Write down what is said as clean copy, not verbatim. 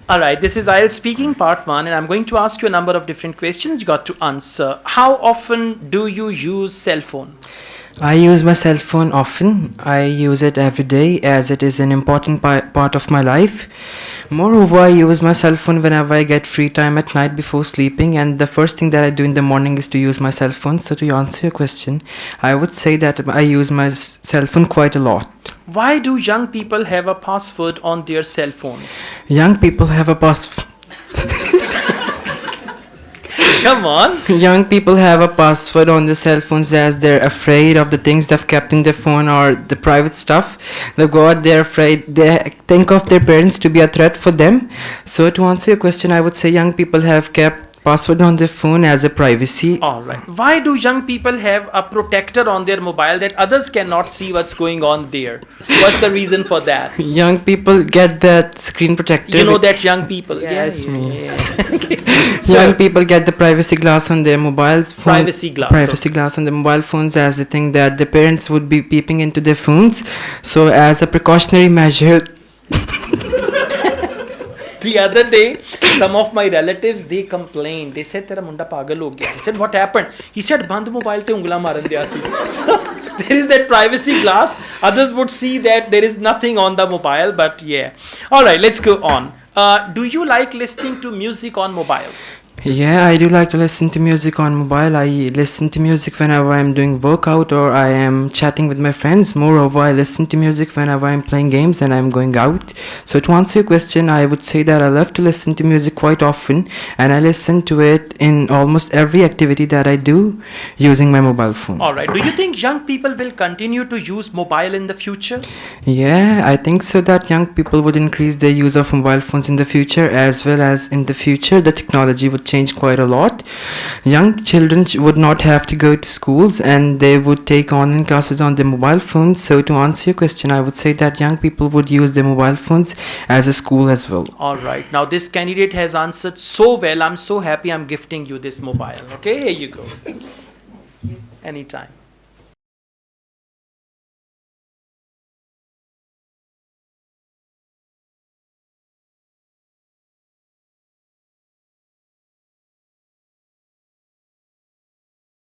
All right, this is IELTS speaking part 1, and I'm going to ask you a number of different questions. You got to answer. How often do you use cell phone? I use my cell phone often. I use it every day as it is an important part of my life. Moreover, I use my cell phone whenever I get free time at night before sleeping, and the first thing that I do in the morning is to use my cell phone. So to answer your question, I would say that I use my cell phone quite a lot. Why do young people have a password on their cell phones? Young people have a password. Come on. Young people have a password on their cell phones as they're afraid of the things they've kept in their phone or the private stuff. They're afraid, they think of their parents to be a threat for them. So to answer your question, I would say young people have kept password on their phone as a privacy. All right. Why do young people have a protector on their mobile that others cannot see what's going on there? What's the reason for that? Young people get that screen protector. You know that young people. Yeah, it's me. Yeah. Okay. So, young people get the privacy glass on their mobiles. Privacy glass. Privacy glass on their mobile phones as they think that the parents would be peeping into their phones. So as a precautionary measure. The other day, some of my relatives, they complained. They said, "Tera munda pagal ho gaya." I said, "What happened?" He said, "Band mobile te ungla maran diya si." So there is that privacy glass. Others would see that there is nothing on the mobile, but yeah. All right, let's go on. Do you like listening to music on mobiles? Yeah, I do like to listen to music on mobile. I listen to music whenever I'm doing workout or I am chatting with my friends. Moreover, I listen to music whenever I'm playing games and I'm going out. So to answer your question, I would say that I love to listen to music quite often, and I listen to it in almost every activity that I do using my mobile phone. All right. Do you think young people will continue to use mobile in the future? Yeah, I think so that young people would increase their use of mobile phones in the future, as well as in the future the technology would change quite a lot. Young children would not have to go to schools and they would take online classes on their mobile phones. So to answer your question, I would say that young people would use their mobile phones as a school as well. All right. Now this candidate has answered so well. I'm so happy. I'm gifting you this mobile. Okay, here you go. Anytime.